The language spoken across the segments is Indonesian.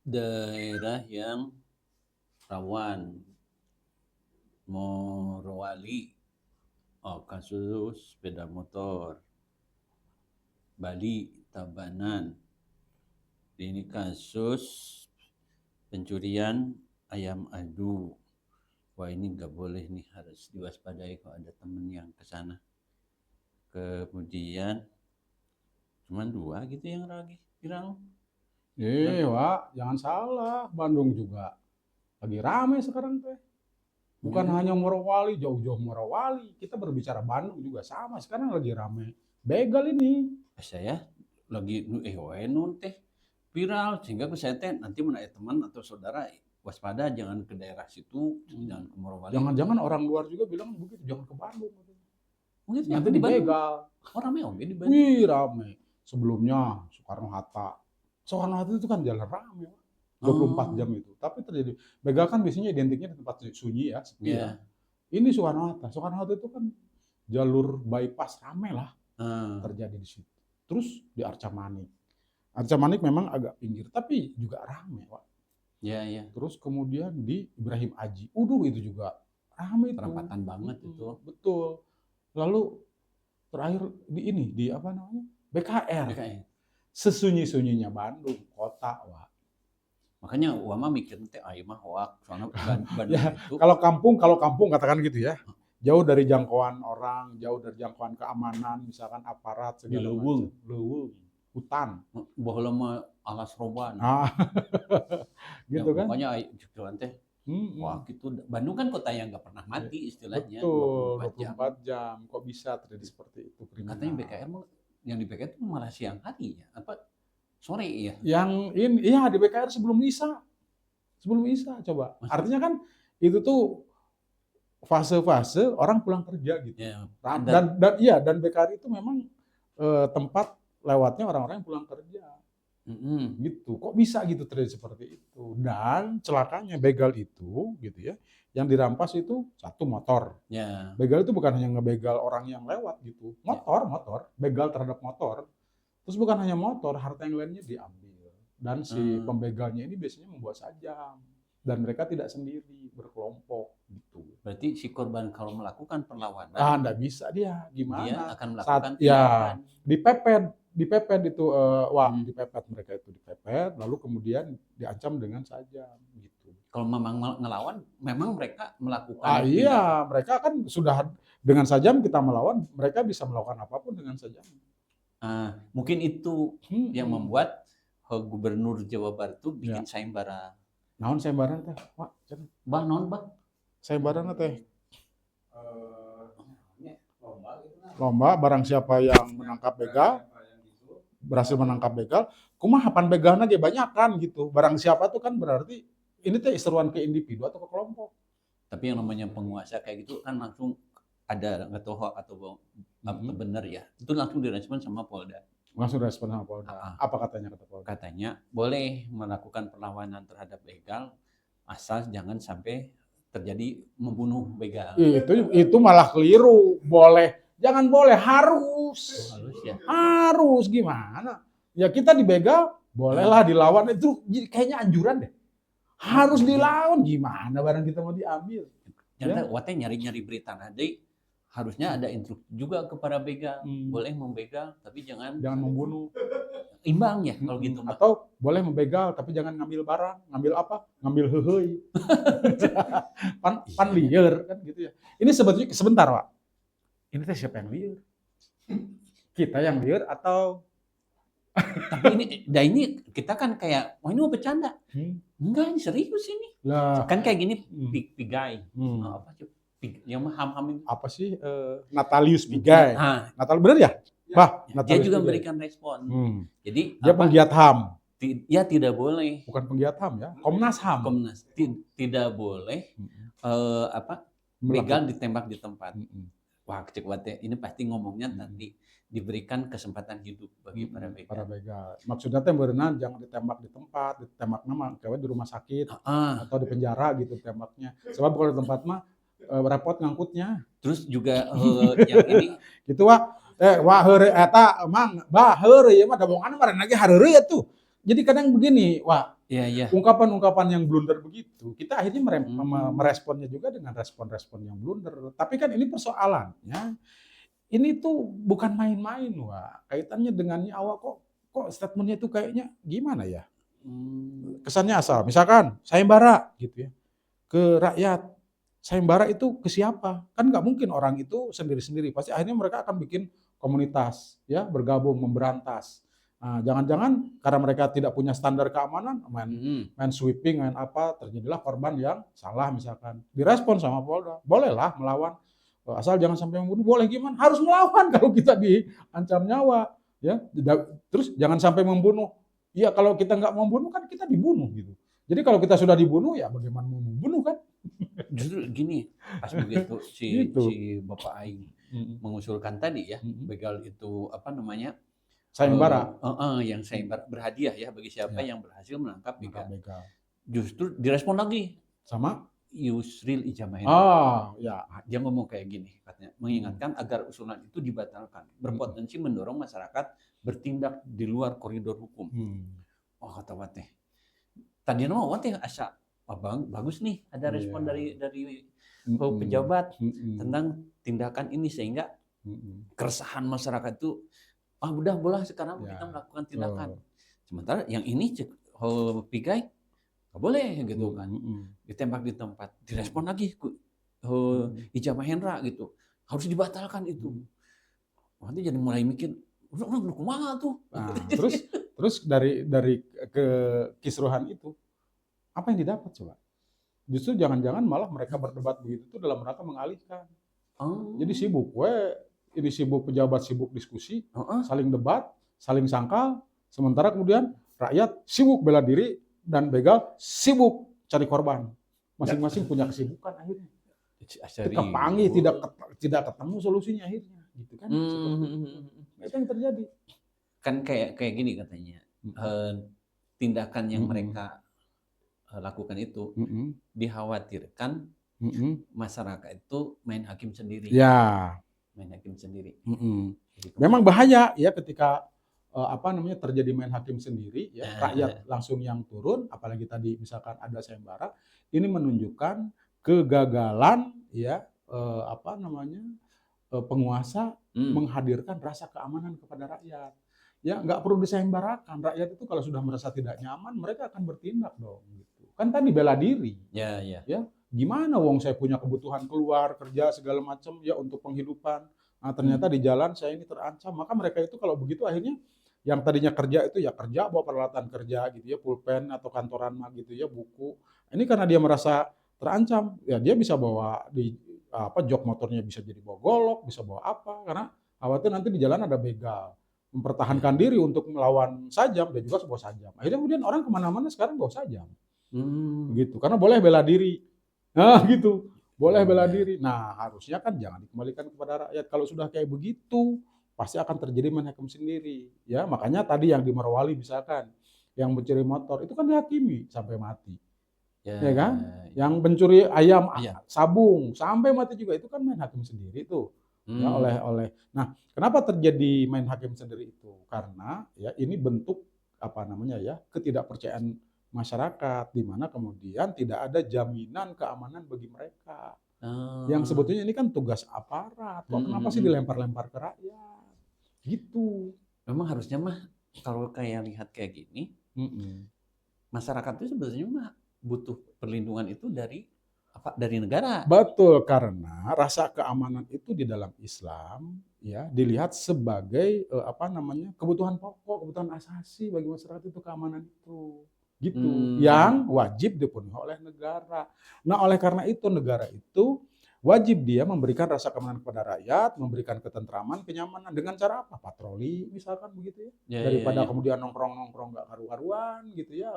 daerah yang rawan, Morowali, kasus sepeda motor, Bali, Tabanan, ini kasus pencurian ayam adu. Wah ini nggak boleh nih, harus diwaspadai kalau ada temen yang ke sana. Kemudian cuman 2 gitu yang lagi viral. Wak, jangan salah, Bandung juga lagi rame sekarang teh. Bukan hanya Morowali, jauh-jauh Morowali. Kita berbicara Bandung juga sama, sekarang lagi rame. Begal ini. Saya lagi nun teh viral sehingga saya teh nanti mun aya teman atau saudara waspada jangan ke daerah situ, jangan ke Morowali. Jangan-jangan orang luar juga bilang begitu, jangan ke Bandung. Mungkin Nanti dibegal. Oh rame oke di Bandung. Wih rame. Sebelumnya Soekarno-Hatta. Soekarno-Hatta itu kan jalan rame. 24 jam itu. Tapi terjadi. Begal kan biasanya identiknya di tempat sunyi ya, sepi ya. Ini Soekarno-Hatta. Soekarno-Hatta itu kan jalur bypass rame lah terjadi di situ. Terus di Arca Manik. Arca Manik memang agak pinggir, tapi juga rame, Pak. Iya. Terus kemudian di Ibrahim Aji. Itu juga rame itu. Perempatan banget itu. Betul. Lalu terakhir di apa namanya? BKR. Sesunyi-sunyinya Bandung, kota, Wak. Makanya mah mikir teh ayo mah hoak soalnya Bandung ya, itu. Kalau kampung katakan gitu ya. Jauh dari jangkauan orang, jauh dari jangkauan keamanan, misalkan aparat segala macam. Leuweung, hutan. Baheula mah alas roban. Gitu kan. Pokoknya jualan teh. Wah gitu. Bandung kan kota yang nggak pernah mati istilahnya. Betul, 24 jam. Kok bisa terjadi seperti itu? Kriminal. Katanya BKR yang di BKR itu malah siang hari ya? Apa sore ya? Yang ini, iya di BKR sebelum Isya. Sebelum Isya coba. Artinya kan itu tuh fase-fase orang pulang kerja gitu. Ya, dan BKR itu memang tempat lewatnya orang-orang yang pulang kerja. Gitu. Kok bisa gitu terjadi seperti itu? Dan celakanya begal itu gitu ya, yang dirampas itu satu motor. Ya. Begal itu bukan hanya ngebegal orang yang lewat gitu. Motor, begal terhadap motor. Terus bukan hanya motor, harta yang lainnya diambil. Dan si pembegalnya ini biasanya membuat sajam. Dan mereka tidak sendiri, berkelompok gitu. Berarti si korban kalau melakukan perlawanan, enggak bisa dia. Gimana? Dia akan melakukan dipepet itu, dipepet, mereka itu dipepet, lalu kemudian diancam dengan sajam gitu. Kalau memang ngelawan, memang mereka melakukan. Iya, mereka kan sudah dengan sajam kita melawan, mereka bisa melakukan apapun dengan sajam. Mungkin itu yang membuat Gubernur Jawa Barat itu bikin sayembara. Naon sayembara teh? Naon sayembara teh? Lomba barang siapa yang menangkap begal, berhasil menangkap begal, kumaha pan begalna ge banyakan gitu. Barang siapa tuh kan berarti ini teh seruan ke individu atau ke kelompok. Tapi yang namanya penguasa kayak gitu kan langsung ada nggak tahu atau benar ya. Itu langsung direspon sama Polda. Langsung respon sama Polda. Apa katanya kata Polda? Katanya boleh melakukan perlawanan terhadap begal asal jangan sampai terjadi membunuh begal. Itu malah keliru. Boleh, jangan boleh, harus. Harus ya. Harus gimana? Ya kita dibegal, bolehlah dilawan, itu kayaknya anjuran deh. Harus dilawan, gimana barang kita mau diambil? Jangan nyari-nyari berita nanti. Harusnya ada instruksi juga kepada begal, boleh membegal tapi jangan membunuh. Imbang ya kalau gitu. Atau boleh membegal tapi jangan ngambil barang. Ngambil apa? Ngambil heheui. pan liar kan gitu ya. Ini sebetulnya sebentar, Pak. Ini teh siapa yang liar? Kita yang liar atau tapi ini kita kan kayak ini mau bercanda. Enggak, ini serius ini. Kan kayak gini pigai. Apa sih? Yang ham-ham apa sih Natalius Pigai. Natal bener ya? Dia juga memberikan respon. Jadi dia penggiat HAM. Ya tidak boleh. Bukan penggiat HAM ya, Komnas HAM. Tidak boleh begal ditembak di tempat. Wah, cek wate ini pasti ngomongnya nanti diberikan kesempatan hidup bagi para begal. Maksudnya teh berenang jangan ditembak di tempat, ditembak nama kayak di rumah sakit atau di penjara gitu tembaknya. Sebab kalau di tempat mah repot ngangkutnya. Terus juga yang ini gitu heureuy eta emang heureuy mah dabongan mah lagi hareureuy atuh. jadi kadang begini, wah, Iya. ungkapan-ungkapan yang blunder begitu, kita akhirnya meresponnya juga dengan respon-respon yang blunder. Tapi kan ini persoalannya, ini tuh bukan main-main, Wak. Kaitannya dengan nyawa, kok statement-nya itu kayaknya gimana ya? Kesannya asal, misalkan sayembara gitu ya, ke rakyat. Sayembara itu ke siapa? Kan nggak mungkin orang itu sendiri-sendiri. Pasti akhirnya mereka akan bikin komunitas, ya, bergabung memberantas. Nah, jangan-jangan karena mereka tidak punya standar keamanan, main sweeping, main apa, terjadilah korban yang salah misalkan. Direspon sama Polda, bolehlah melawan, asal jangan sampai membunuh. Boleh gimana? Harus melawan kalau kita diancam nyawa, ya. Terus jangan sampai membunuh. Iya, kalau kita nggak membunuh kan kita dibunuh gitu. Jadi kalau kita sudah dibunuh ya bagaimana mau membunuh kan? Justru gini, pas begitu Gitu. si Bapak Aing mengusulkan tadi ya, begal itu apa namanya? Sayembara. Yang sayembara berhadiah ya bagi siapa yang berhasil menangkap begal. Begal. Justru direspon lagi Sama Yusril Ijama Hendra. ya. Dia ngomong kayak gini katanya, mengingatkan agar usulan itu dibatalkan, berpotensi mendorong masyarakat bertindak di luar koridor hukum. Oh kata Wateh. Tadi nama Wateh asa bagus nih ada respon dari pejabat tentang tindakan ini sehingga keresahan masyarakat itu udah boleh sekarang kita melakukan tindakan. Sementara yang ini Pigai nggak boleh gitu kan, ditembak di tempat, direspon lagi Ijama Hendra gitu, harus dibatalkan itu. Nanti jadi mulai mikir, udah kumaha tuh. Nah, terus dari kekisruhan itu apa yang didapat coba? Justru jangan-jangan malah mereka berdebat begitu tuh dalam rangka mengalihkan. Jadi sibuk, ini sibuk pejabat, sibuk diskusi, saling debat, saling sangkal, sementara kemudian rakyat sibuk bela diri dan begal sibuk cari korban. Masing-masing punya kesibukan akhirnya. Kepangi tidak ketemu solusinya akhirnya, gitu kan? Itu yang terjadi. Kan kayak gini katanya, tindakan yang mereka lakukan itu dikhawatirkan masyarakat itu main hakim sendiri. Ya. Main hakim sendiri. Memang bahaya ya ketika terjadi main hakim sendiri ya, rakyat langsung yang turun, apalagi tadi misalkan ada sayembara, ini menunjukkan kegagalan ya penguasa menghadirkan rasa keamanan kepada rakyat. Ya nggak perlu disayembarakan, rakyat itu kalau sudah merasa tidak nyaman mereka akan bertindak dong gitu. Kan tadi bela diri. Ya. Gimana wong saya punya kebutuhan keluar kerja segala macam ya untuk penghidupan. Nah, ternyata di jalan saya ini terancam, maka mereka itu kalau begitu akhirnya yang tadinya kerja itu ya kerja bawa peralatan kerja gitu ya, pulpen atau kantoran gitu ya, buku. Ini karena dia merasa terancam, ya dia bisa bawa jok motornya bisa jadi bawa golok, bisa bawa apa, karena khawatir nanti di jalan ada begal. Mempertahankan diri untuk melawan sajam, dia juga bawa sajam. Akhirnya kemudian orang kemana-mana sekarang bawa sajam. Gitu, karena boleh bela diri. Nah gitu, boleh bela diri. Nah harusnya kan jangan dikembalikan kepada rakyat. Kalau sudah kayak begitu, pasti akan terjadi main hakim sendiri. Ya makanya tadi yang di Morowali misalkan, yang mencuri motor itu kan dihakimi sampai mati. Ya kan? Yang pencuri ayam sabung sampai mati juga itu kan main hakim sendiri tuh. Ya, Nah, kenapa terjadi main hakim sendiri itu? Karena ya ini bentuk ketidakpercayaan masyarakat di mana kemudian tidak ada jaminan keamanan bagi mereka. Yang sebetulnya ini kan tugas aparat. Kenapa sih dilempar-lempar ke rakyat? Gitu. Memang harusnya mah kalau kayak lihat kayak gini, masyarakat itu sebetulnya mah butuh perlindungan itu dari negara. Betul, karena rasa keamanan itu di dalam Islam ya dilihat sebagai kebutuhan pokok, kebutuhan asasi bagi masyarakat itu keamanan itu. Gitu. Yang wajib dipenuhi oleh negara. Nah, oleh karena itu negara itu wajib dia memberikan rasa keamanan kepada rakyat, memberikan ketentraman, kenyamanan dengan cara apa? Patroli misalkan begitu ya. Daripada kemudian nongkrong-nongkrong nggak karu-karuan gitu ya,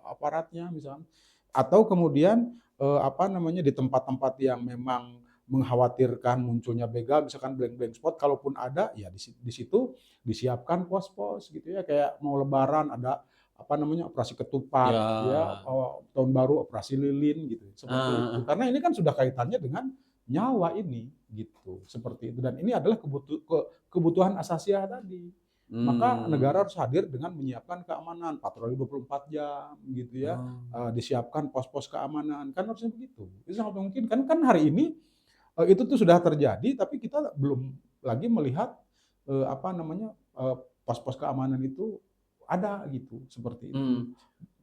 aparatnya misalnya. Atau kemudian di tempat-tempat yang memang mengkhawatirkan munculnya begal, misalkan blank spot, kalaupun ada ya di situ disiapkan pos-pos gitu ya, kayak mau lebaran ada operasi ketupat tahun baru operasi lilin gitu seperti itu. Karena ini kan sudah kaitannya dengan nyawa ini gitu, seperti itu, dan ini adalah kebutuhan asasiah tadi. Maka negara harus hadir dengan menyiapkan keamanan, patroli 24 jam gitu ya. Disiapkan pos-pos keamanan, kan harusnya begitu. Itu sangat mungkin kan hari ini itu tuh sudah terjadi tapi kita belum lagi melihat pos-pos keamanan itu ada gitu seperti itu.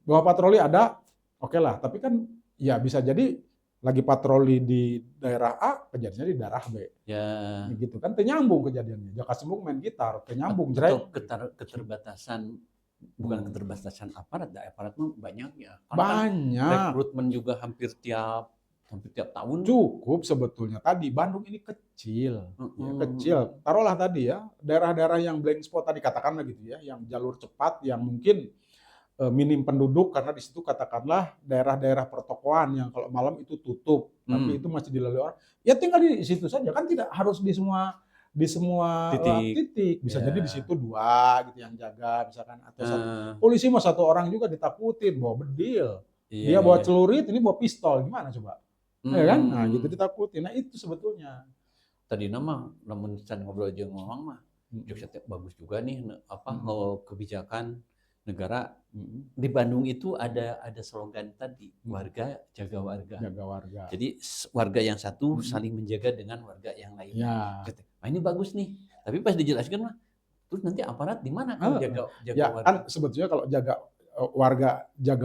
Bahwa patroli ada, oke lah, tapi kan ya bisa jadi lagi patroli di daerah A, kejadiannya di daerah B. Ya. Gitu kan, ternyambung kejadiannya. Jaka Sembung main gitar, ternyambung. Atau keterbatasan, bukan keterbatasan aparat, aparat mah banyak ya. Banyak. Rekrutmen juga hampir tiap tahun. Cukup sebetulnya. Tadi Bandung ini kecil, ya, kecil. Taruhlah tadi ya, daerah-daerah yang blind spot tadi katakanlah gitu ya, yang jalur cepat, yang mungkin minim penduduk karena di situ katakanlah daerah-daerah pertokoan yang kalau malam itu tutup, tapi itu masih dilalui orang. Ya tinggal di situ saja kan, tidak harus di semua titik. Bisa jadi di situ 2 gitu yang jaga misalkan, atau polisi mah 1 orang juga ditakutin bawa bedil. Dia bawa celurit, ini bawa pistol, gimana coba? Ya kan? Nah, gitu ditakutin. Nah, itu sebetulnya. Tadi nama namun can ngobrol jeung ngomong mah Jogja bagus juga nih kebijakan negara. Di Bandung itu ada slogan tadi, warga jaga warga. Jaga warga. Jadi warga yang satu saling menjaga dengan warga yang lainnya. Ya. Nah, ini bagus nih. Tapi pas dijelaskan mah, terus nanti aparat di mana kalau jaga ya, warga? Kan sebetulnya kalau jaga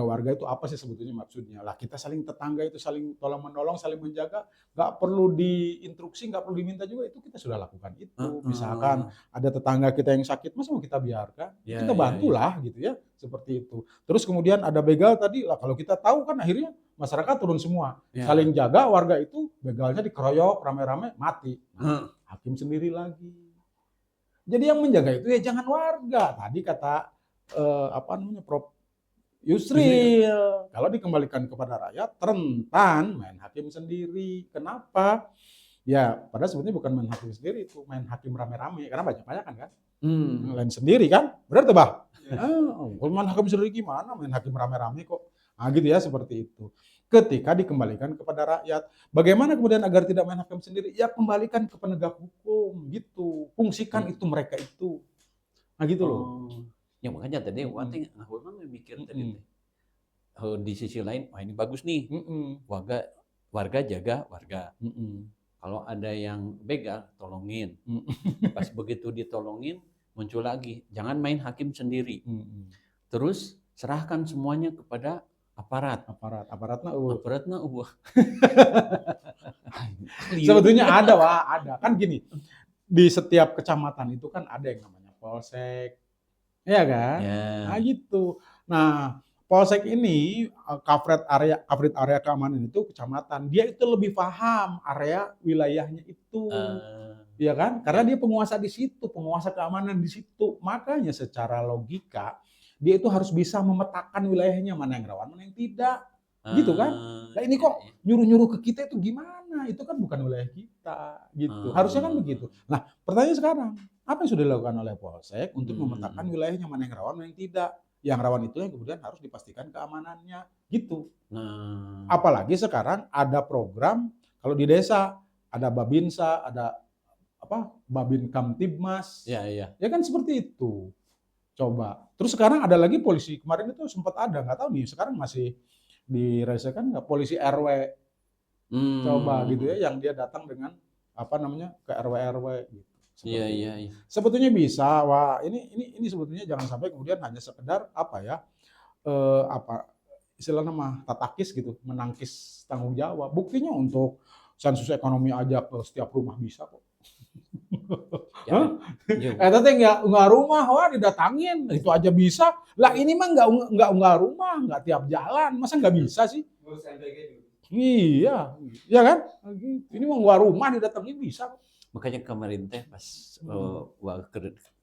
warga itu apa sih sebetulnya maksudnya? Lah kita saling tetangga itu saling tolong menolong, saling menjaga, nggak perlu diinstruksi, nggak perlu diminta juga, itu kita sudah lakukan itu. Misalkan ada tetangga kita yang sakit, masa mau kita biarkan? Kita bantulah gitu ya, seperti itu. Terus kemudian ada begal tadi, lah kalau kita tahu kan akhirnya masyarakat turun semua, saling jaga warga itu, begalnya dikeroyok rame-rame mati. Nah, hakim sendiri lagi. Jadi yang menjaga itu ya jangan warga. Tadi kata Prof Yusril, kalau dikembalikan kepada rakyat, rentan main hakim sendiri. Kenapa? Ya, padahal sebetulnya bukan main hakim sendiri, itu main hakim rame-rame, karena banyak-banyak kan? Lain sendiri kan? Benar tuh, Bah? Kalau main hakim sendiri gimana? Main hakim rame-rame kok. Nah, gitu ya, seperti itu. Ketika dikembalikan kepada rakyat. Bagaimana kemudian agar tidak main hakim sendiri? Ya, kembalikan ke penegak hukum, gitu. Fungsikan itu mereka itu. Nah, gitu loh. Ya makanya tadi Wati ngahulna mikir tadi di sisi lain, wah ini bagus nih, warga jaga warga. Kalau ada yang begal, tolongin. Pas begitu ditolongin, muncul lagi, jangan main hakim sendiri. Terus serahkan semuanya kepada aparat. Aparatnya sebetulnya ada, Wak, ada. Kan gini, di setiap kecamatan itu kan ada yang namanya polsek. Iya kan? Nah gitu. Nah, polsek ini covered area keamanan itu kecamatan. Dia itu lebih paham area wilayahnya itu. Iya kan? Karena dia penguasa di situ, penguasa keamanan di situ. Makanya secara logika dia itu harus bisa memetakan wilayahnya, mana yang rawan, mana yang tidak. Gitu kan? Nah, ini kok nyuruh-nyuruh ke kita itu gimana? Itu kan bukan wilayah kita, gitu. Harusnya kan begitu. Nah, pertanyaan sekarang, apa yang sudah dilakukan oleh Polsek untuk memetakan wilayahnya, mana yang rawan, mana yang tidak? Yang rawan itu yang kemudian harus dipastikan keamanannya, gitu. Apalagi sekarang ada program, kalau di desa ada Babinsa, ada Babin Kamtibmas. Ya kan seperti itu. Coba. Terus sekarang ada lagi polisi, kemarin itu sempat ada, nggak tahu nih, sekarang masih dirasakan nggak, polisi RW. Coba gitu ya, yang dia datang dengan ke RW gitu. Iya. Sebetulnya bisa, wah ini sebetulnya jangan sampai kemudian hanya sekedar istilahnya mah tatakis gitu, menangkis tanggung jawab. Buktinya untuk sensus ekonomi aja ke setiap rumah bisa kok. Tapi nggak rumah, wah didatangin, itu aja bisa. Lah ini mah nggak rumah, nggak tiap jalan, masa nggak bisa sih? Iya kan? Ini mah nggak rumah didatangin bisa. Makanya kemarin teh pas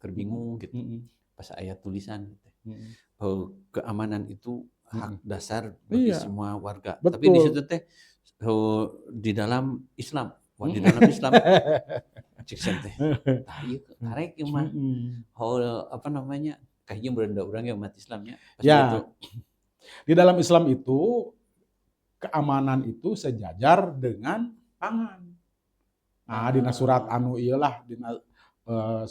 bingung gitu, pas ayat tulisan keamanan itu hak dasar bagi semua warga. Betul. Tapi di situ teh di dalam Islam, ciksan teh. Karek mah kayaknya berenda orang yang umat Islamnya. Ya. Di dalam Islam itu keamanan itu sejajar dengan pangan. Nah, dina surat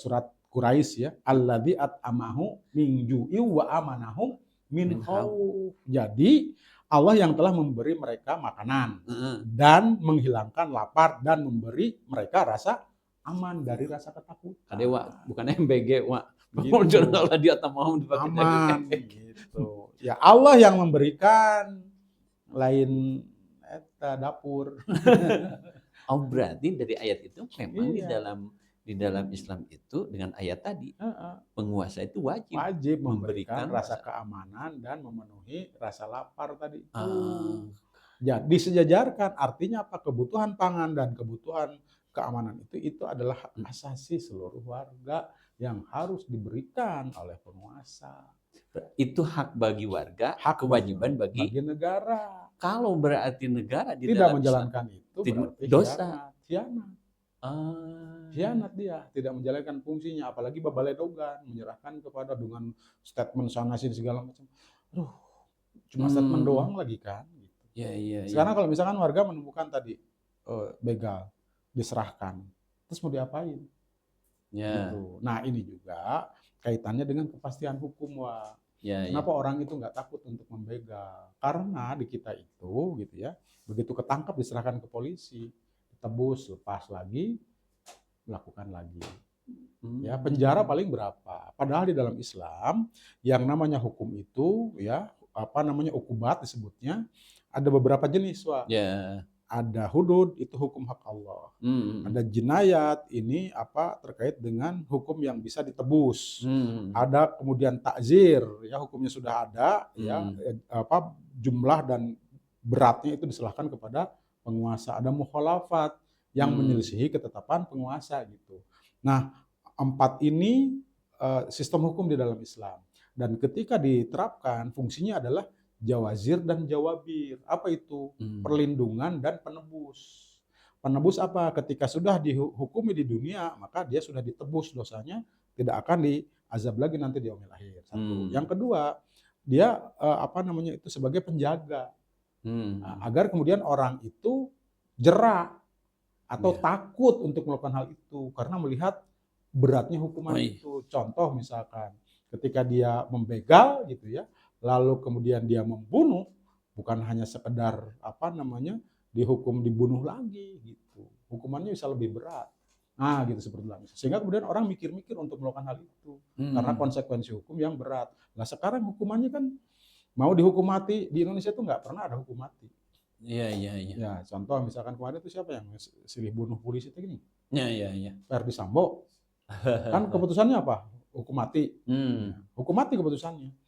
surat Quraisy ya, alladzi at'amahu min ju'i wa amanahum min Min khauf. Jadi Allah yang telah memberi mereka makanan Heeh. dan menghilangkan lapar dan memberi mereka rasa aman dari rasa ketakutan. Kade wa, bukan MBG wa. Gitu. Kalau dia tak mau dipakai Aman jadi gitu. Ya Allah yang memberikan, lain eta dapur. Oh, berarti dari ayat itu memang Iya. di dalam Islam itu dengan ayat tadi Heeh. penguasa itu wajib Wajib memberikan memberikan rasa keamanan dan memenuhi rasa lapar tadi itu. Ah, Jadi sejajarkan, artinya apa? Kebutuhan pangan dan kebutuhan keamanan itu adalah hak asasi seluruh warga yang harus diberikan oleh penguasa. itu hak bagi warga, Hak kewajiban bagi negara. kalau berarti negara di Tidak dalam menjalankan itu Islam, berarti dosa. Khianat. Khianat dia, tidak menjalankan fungsinya, apalagi babaledogan, menyerahkan kepada dengan statement sana sini segala macam. Aduh, cuma statement doang lagi kan. Gitu. Iya. Sekarang kalau misalkan warga menemukan tadi begal, diserahkan, terus mau diapain? Ya. Gitu. Nah ini juga kaitannya dengan kepastian hukum, Wak. Ya. Kenapa orang itu nggak takut untuk membegal? Karena di kita itu, gitu ya, begitu ketangkap diserahkan ke polisi, ditebus, lepas lagi, melakukan lagi. Ya, penjara paling berapa? Padahal di dalam Islam yang namanya hukum itu, ya, apa namanya ukubat disebutnya, ada beberapa jenis, Wak. Ya. Ada hudud, itu hukum hak Allah. Ada jinayat, ini apa terkait dengan hukum yang bisa ditebus. Ada kemudian takzir, ya hukumnya sudah ada, ya apa jumlah dan beratnya itu diserahkan kepada penguasa. Ada mukhalafat yang menyelisihi ketetapan penguasa gitu. Nah, 4 ini sistem hukum di dalam Islam. Dan ketika diterapkan, fungsinya adalah jawazir dan jawabir. Apa itu? Perlindungan dan penebus. Penebus apa? Ketika sudah dihukumi di dunia, maka dia sudah ditebus dosanya, tidak akan diazab lagi nanti di yaumil akhir. Satu. Yang kedua, dia apa namanya itu sebagai penjaga. Nah, agar kemudian orang itu jera atau takut untuk melakukan hal itu karena melihat beratnya hukuman itu. Contoh misalkan ketika dia membegal gitu ya, lalu kemudian dia membunuh, bukan hanya sekedar apa namanya dihukum dibunuh lagi gitu, hukumannya bisa lebih berat. Nah gitu seperti itu. Sehingga kemudian orang mikir-mikir untuk melakukan hal itu karena konsekuensi hukum yang berat. Nah sekarang hukumannya kan mau dihukum mati di Indonesia tuh nggak pernah ada hukum mati. Iya. Ya contoh misalkan kemarin itu siapa yang silih bunuh polisi itu gini? Iya. Verdi Sambo. Kan keputusannya apa? Hukum mati. Hukum mati keputusannya.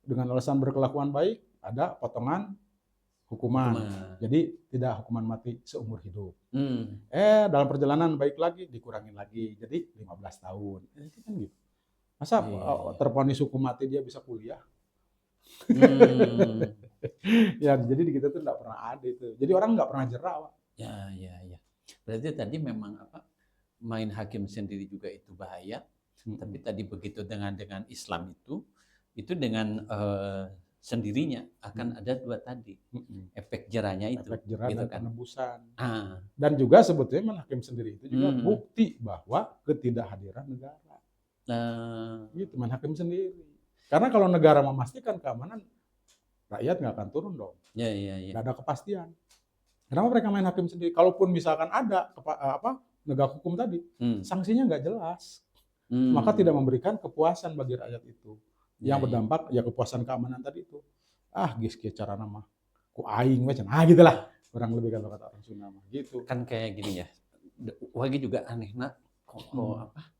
Dengan alasan berkelakuan baik, ada potongan hukuman. Jadi tidak hukuman mati seumur hidup. Dalam perjalanan baik lagi, dikurangin lagi. Jadi 15 tahun. Itu kan gitu. Masa tervonis hukum mati dia bisa kuliah? Ya, jadi di kita tuh nggak pernah ada itu. Jadi orang nggak pernah jera, Pak. Ya. Berarti tadi memang apa? Main hakim sendiri juga itu bahaya. Tapi tadi begitu dengan Islam itu dengan sendirinya akan ada dua tadi efek jerahnya itu, efek jerah gitu dan kan? penebusan. Ah. Dan juga sebetulnya hakim sendiri itu juga bukti bahwa ketidakhadiran negara. Gitu, hakim sendiri. Karena kalau negara memastikan keamanan, rakyat nggak akan turun dong. Iya. Nggak ada kepastian. Kenapa mereka main hakim sendiri? Kalaupun misalkan ada negara hukum tadi, sanksinya nggak jelas. Maka tidak memberikan kepuasan bagi rakyat itu. Yang berdampak ya kepuasan keamanan tadi itu. Geus kieu cara nama. Ku aing we cenah. Gitulah. Kurang lebih kalau kata orang Sunda mah gitu. Kan kayak gini ya. Wagi juga anehna kok apa?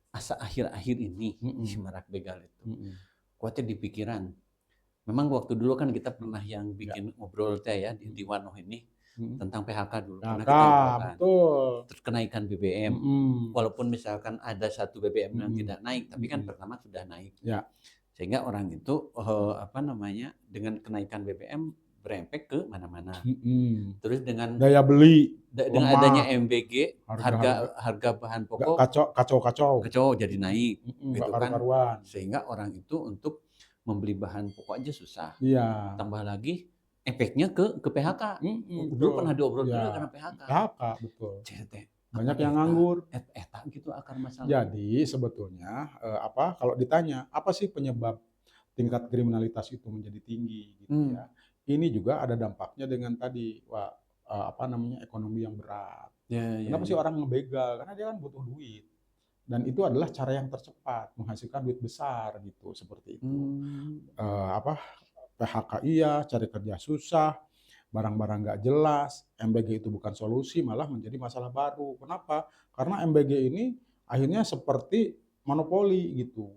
Asa akhir-akhir ini si marak begal itu. Kuatnya di pikiran. Memang waktu dulu kan kita pernah yang bikin ngobrol teh ya di Wanoh ini tentang PHK dulu. Karena kita betul. Terus kenaikan BBM. Walaupun misalkan ada satu BBM yang tidak naik, tapi kan pertama sudah naik. Ya. Sehingga orang itu apa namanya dengan kenaikan BBM berefek ke mana-mana. Terus dengan daya beli, dengan adanya MBG, harga bahan pokok kacau jadi naik, gitu kan. Sehingga orang itu untuk membeli bahan pokok aja susah. Iya. Tambah lagi efeknya ke PHK. Dulu pernah diobrol juga karena PHK. Betul. banyak yang nganggur. Eta gitu akar masalah. Jadi sebetulnya kalau ditanya apa sih penyebab tingkat kriminalitas itu menjadi tinggi gitu ya. Ini juga ada dampaknya dengan tadi ekonomi yang berat. Kenapa sih orang ngebegal? Karena dia kan butuh duit. Dan itu adalah cara yang tercepat menghasilkan duit besar gitu, seperti itu. PHK iya, cari kerja susah, barang-barang nggak jelas, MBG itu bukan solusi, malah menjadi masalah baru. Kenapa? Karena MBG ini akhirnya seperti monopoli gitu.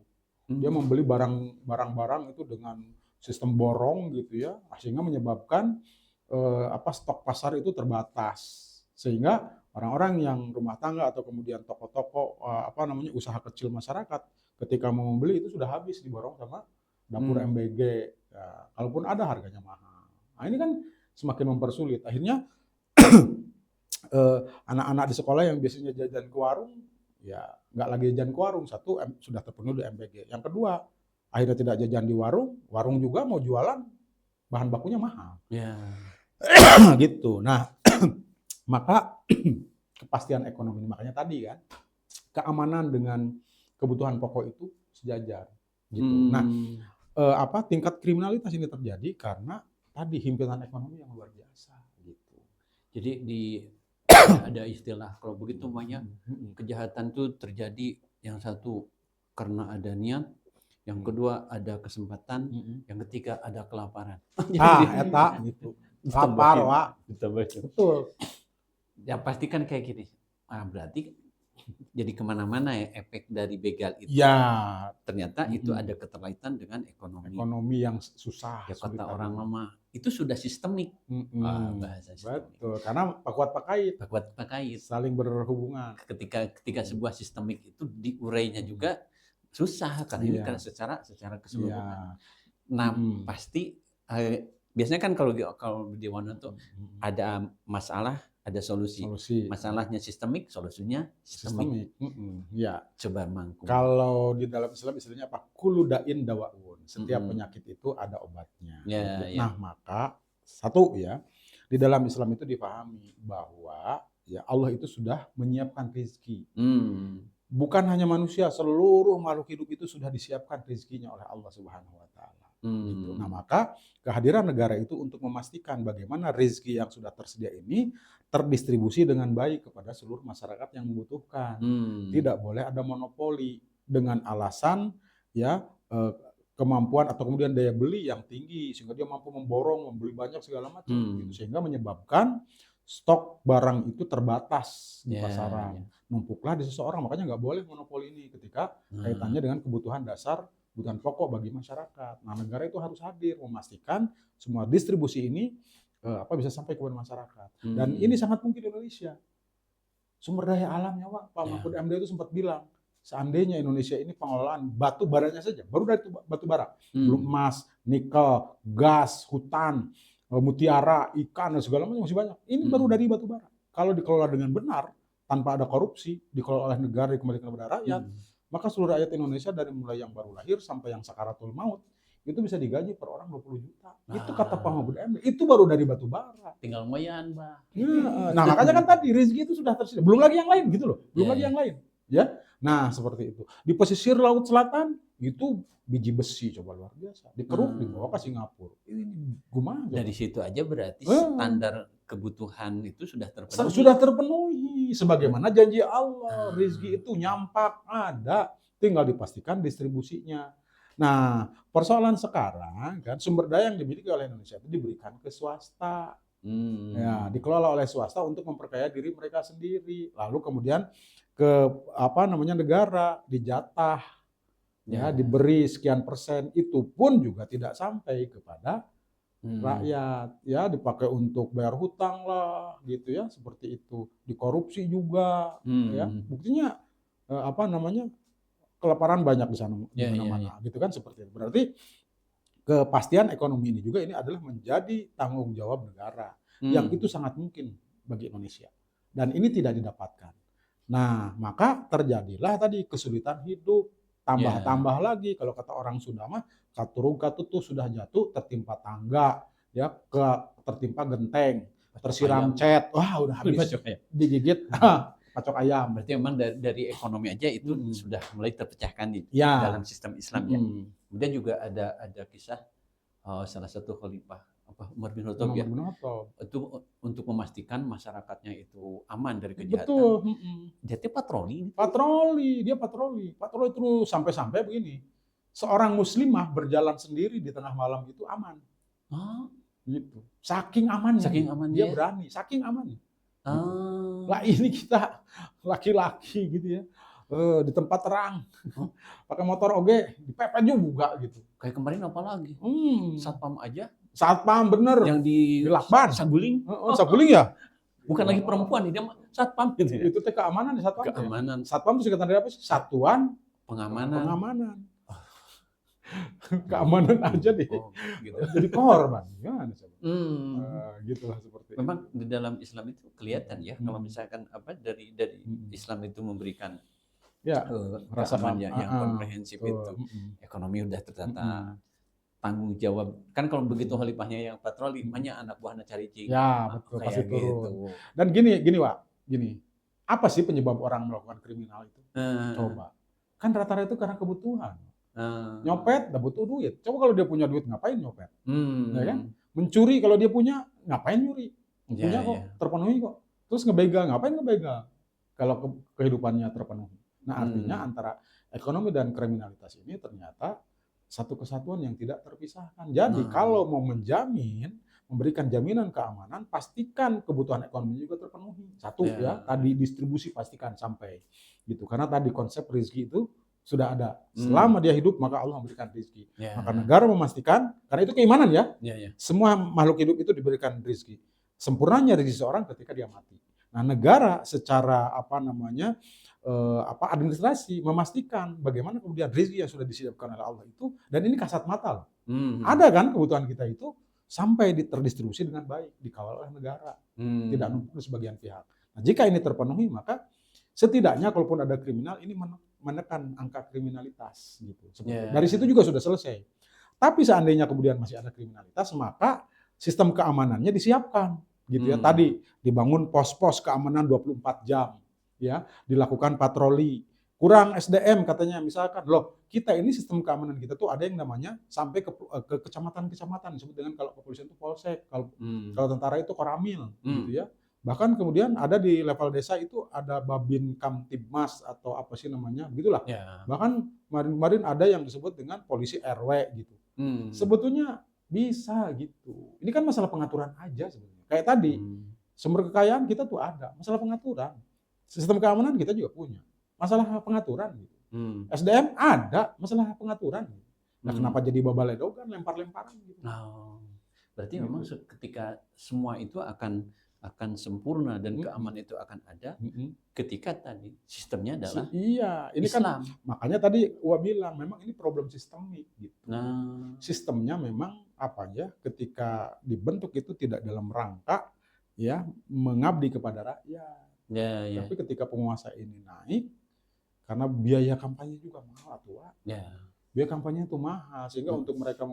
Dia membeli barang-barang itu dengan sistem borong gitu ya, sehingga menyebabkan stok pasar itu terbatas. Sehingga orang-orang yang rumah tangga atau kemudian toko-toko usaha kecil masyarakat ketika mau membeli itu sudah habis diborong sama dapur MBG. Ya, kalaupun ada harganya mahal. Nah, ini kan semakin mempersulit. Akhirnya anak-anak di sekolah yang biasanya jajan ke warung, ya nggak lagi jajan ke warung. Satu, sudah terpenuhi di MBG. Yang kedua, akhirnya tidak jajan di warung, warung juga mau jualan, bahan bakunya mahal. Gitu. Nah, maka kepastian ekonomi, makanya tadi kan, keamanan dengan kebutuhan pokok itu sejajar. Gitu. Nah, tingkat kriminalitas ini terjadi karena tadi himpitan ekonomi yang luar biasa. Gitu. Jadi ada istilah kalau begitu banyak kejahatan itu terjadi, yang satu karena ada niat, yang kedua ada kesempatan, yang ketiga ada kelaparan. Eta gitu. Lapar, Wak. Betul. Ya pasti kan kayak gini. Berarti jadi kemana-mana ya efek dari begal itu. Ya. Ternyata itu ada keterkaitan dengan ekonomi. Ekonomi yang susah. Ya kata orang lama, itu sudah sistemik. Bahasa sistemik. Betul, karena pakuat pakait. Saling berhubungan. Ketika sebuah sistemik itu diurainya juga susah, karena ini kan secara keseluruhan. Nah, pasti biasanya kan kalau di Wana tuh ada masalah, ada solusi. Masalahnya sistemik, solusinya sistemik. Ya. Coba mangkum. Kalau di dalam Islam istilahnya apa? Kullu da'in dawa'un. Setiap penyakit itu ada obatnya. Nah, maka satu ya, di dalam Islam itu dipahami bahwa ya Allah itu sudah menyiapkan rezeki. Bukan hanya manusia, seluruh makhluk hidup itu sudah disiapkan rezekinya oleh Allah Subhanahu wa taala. Gitu. Nah, maka kehadiran negara itu untuk memastikan bagaimana rezeki yang sudah tersedia ini terdistribusi dengan baik kepada seluruh masyarakat yang membutuhkan. Tidak boleh ada monopoli dengan alasan kemampuan atau kemudian daya beli yang tinggi sehingga dia mampu memborong, membeli banyak segala macam gitu, sehingga menyebabkan stok barang itu terbatas di pasaran. Numpuklah di seseorang, makanya nggak boleh monopoli ini ketika kaitannya dengan kebutuhan dasar, kebutuhan pokok bagi masyarakat. Nah, negara itu harus hadir memastikan semua distribusi ini bisa sampai kepada masyarakat. Dan ini sangat mungkin di Indonesia. Sumber daya alamnya, Pak Mahfud MD itu sempat bilang, seandainya Indonesia ini pengelolaan batu baranya saja, baru dari batu bara, belum emas, nikel, gas, hutan, mutiara, ikan, dan segala macam masih banyak. Ini baru dari batu bara. Kalau dikelola dengan benar, tanpa ada korupsi, dikelola oleh negara, dikembalikan kepada rakyat, maka seluruh rakyat Indonesia dari mulai yang baru lahir sampai yang sakaratul maut, itu bisa digaji per orang 20 juta. Itu kata Pak Mahfud MD. Itu baru dari batu bara. Tinggal moyan, Mbak. Nah, makanya kan tadi rezeki itu sudah tersedia. Belum lagi yang lain gitu loh. Belum lagi yang lain. Ya. Nah, seperti itu. Di pesisir Laut Selatan itu biji besi coba luar biasa. Dikeruk dibawa ke Singapura. Ini gimana? Dari situ aja berarti standar kebutuhan itu sudah terpenuhi. Sudah terpenuhi. Sebagaimana janji Allah, rezeki itu nyampak ada, tinggal dipastikan distribusinya. Nah, persoalan sekarang kan sumber daya yang dimiliki oleh Indonesia itu diberikan ke swasta. Ya, dikelola oleh swasta untuk memperkaya diri mereka sendiri. Lalu kemudian ke negara dijatah, diberi sekian persen, itu pun juga tidak sampai kepada rakyat, ya dipakai untuk bayar hutang lah, gitu ya, seperti itu, dikorupsi juga, ya buktinya kelaparan banyak di sana, di mana-mana, gitu kan, seperti itu. Berarti kepastian ekonomi ini juga ini adalah menjadi tanggung jawab negara, yang itu sangat mungkin bagi Indonesia, dan ini tidak didapatkan. Nah, maka terjadilah tadi kesulitan hidup, tambah lagi kalau kata orang Sunda mah katurung katutu sudah jatuh tertimpa tangga, ya tertimpa genteng, tersiram cat, wah udah habis digigit. pacok ayam. Berarti memang dari ekonomi aja itu sudah mulai terpecahkan di Ya. dalam sistem Islam ya. Kemudian juga ada kisah salah satu khalifah Umar bin Khattab ya. Itu untuk memastikan masyarakatnya itu aman dari kejahatan. Betul. Dia patroli. Dia patroli terus sampai begini. Seorang muslimah berjalan sendiri di tengah malam itu aman. Gitu. Saking amannya. Dia berani, saking amannya. Lah ini kita laki-laki gitu ya. Di tempat terang. Pakai motor oge, dipepet juga gitu. Kayak kemarin apa lagi? Satpam aja. Satpam bener. Yang di Lakban. Saguling. Saguling ya? Bukan lagi perempuan, dia satpam gitu ya. Itu teh keamanan di satpam. Keamanan. Ya? Satpam itu singkatan dari apa sih? Satuan Pengamanan. Keamanan aja deh. Gitu. Jadi korban. Gimana coba? Gitulah seperti memang itu. Di dalam Islam itu kelihatan ya kalau misalkan dari Islam itu memberikan rasa yang komprehensif itu. Ekonomi udah tertata. Tanggung jawab. Kan kalau begitu khalifahnya yang patroli, banyak anak buahnya cari cing. Ya, betul. Pasti turun. Gitu. Dan gini, Wak. Apa sih penyebab orang melakukan kriminal itu? Coba. Kan rata-rata itu karena kebutuhan. Nyopet, udah butuh duit. Coba kalau dia punya duit, ngapain nyopet? Ya kan? Mencuri, kalau dia punya, ngapain nyuri? Punya kok, terpenuhi kok. Terus ngebegal, ngapain ngebegal? Kalau kehidupannya terpenuhi. Nah, artinya antara ekonomi dan kriminalitas ini ternyata satu kesatuan yang tidak terpisahkan. Jadi kalau mau memberikan jaminan keamanan, pastikan kebutuhan ekonomi juga terpenuhi. Satu ya, tadi distribusi pastikan sampai gitu. Karena tadi konsep rezeki itu sudah ada. Selama dia hidup maka Allah memberikan rezeki. Maka negara memastikan, karena itu keimanan ya. Semua makhluk hidup itu diberikan rezeki. Sempurnanya rezeki seorang ketika dia mati. Nah, negara secara administrasi memastikan bagaimana kemudian rezeki yang sudah disiapkan oleh Allah itu, dan ini kasat mata loh. Ada kan kebutuhan kita itu sampai terdistribusi dengan baik, dikawal oleh negara, tidak numpuk di sebagian pihak. Nah, jika ini terpenuhi maka setidaknya kalaupun ada kriminal ini menekan angka kriminalitas gitu. Dari situ juga sudah selesai. Tapi seandainya kemudian masih ada kriminalitas, maka sistem keamanannya disiapkan gitu ya. Tadi dibangun pos-pos keamanan 24 jam. Ya, dilakukan patroli. Kurang SDM katanya, misalkan loh, kita ini sistem keamanan kita tuh ada yang namanya sampai ke kecamatan-kecamatan, disebut dengan kalau kepolisian itu polsek, kalau tentara itu koramil gitu ya. Bahkan kemudian ada di level desa itu ada Babin Kamtibmas atau apa sih namanya, begitulah. Bahkan kemarin ada yang disebut dengan polisi RW gitu. Sebetulnya bisa gitu. Ini kan masalah pengaturan aja sebenarnya. Kayak tadi, sumber kekayaan kita tuh ada, masalah pengaturan. Sistem keamanan kita juga punya, masalah pengaturan gitu. SDM ada, masalah pengaturan. Nah, kenapa jadi babaledogan, lempar-lemparan gitu. Berarti memang ketika semua itu akan sempurna dan keamanan itu akan ada ketika tadi sistemnya adalah ini Islam. Kan makanya tadi gua bilang memang ini problem sistemik gitu. Sistemnya memang ketika dibentuk itu tidak dalam rangka ya mengabdi kepada rakyat. Tapi ketika penguasa ini naik, karena biaya kampanye juga mahal tuh, biaya kampanye itu mahal, sehingga untuk mereka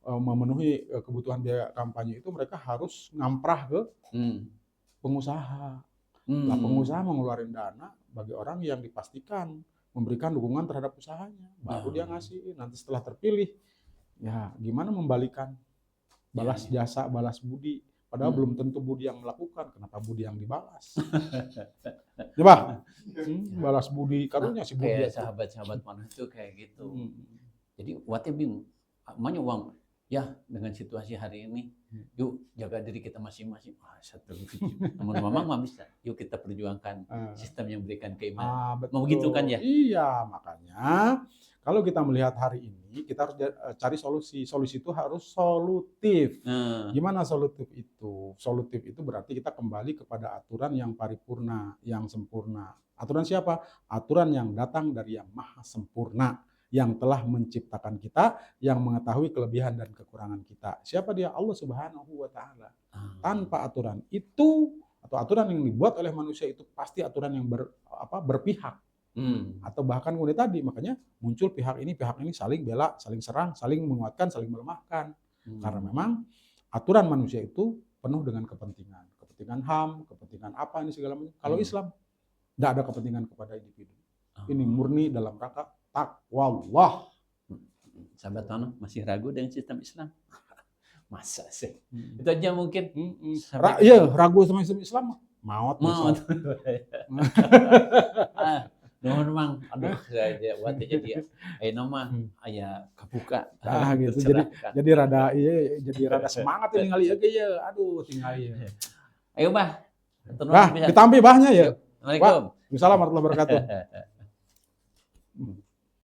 memenuhi kebutuhan biaya kampanye itu mereka harus ngamprah ke pengusaha. Nah, pengusaha mengeluarkan dana bagi orang yang dipastikan memberikan dukungan terhadap usahanya, baru dia ngasih. Nanti setelah terpilih, ya gimana membalikan balas jasa, balas budi. Padahal belum tentu budi yang melakukan, kenapa budi yang dibalas? Coba, balas budi, karunya si budi. Kayak sahabat-sahabat mana itu kayak gitu. Jadi waktu bingung, makanya uang, ya dengan situasi hari ini, yuk jaga diri kita masing-masing. Teman-teman mah bisa, yuk kita perjuangkan sistem yang berikan keimanan. Mau begitu kan ya? Iya, makanya kalau kita melihat hari ini, kita harus cari solusi. Solusi itu harus solutif. Gimana solutif itu? Solutif itu berarti kita kembali kepada aturan yang paripurna, yang sempurna. Aturan siapa? Aturan yang datang dari yang maha sempurna, yang telah menciptakan kita, yang mengetahui kelebihan dan kekurangan kita. Siapa dia? Allah Subhanahu wa Ta'ala. Tanpa aturan itu, atau aturan yang dibuat oleh manusia itu pasti aturan yang berpihak. Atau bahkan kemudian tadi, makanya muncul pihak ini saling bela, saling serang, saling menguatkan, saling melemahkan. Karena memang aturan manusia itu penuh dengan kepentingan HAM, kepentingan apa ini segala macam. Kalau Islam Tidak ada kepentingan kepada individu. Oh. Ini murni dalam rangka takwallah. Sahabat Tono masih ragu dengan sistem Islam? Masa sih? Itu aja mungkin. Iya, ragu sama sistem Islam. Maut. Nuhun Mang, aduh saya waktu jadi nama aya kebuka. Gitu. Jadi rada semangat ini kali ya. Aduh, tinggal ya. Ayo Bah. Ditampi bahnya ya. Assalamualaikum. Waalaikumsalam warahmatullahi wabarakatuh.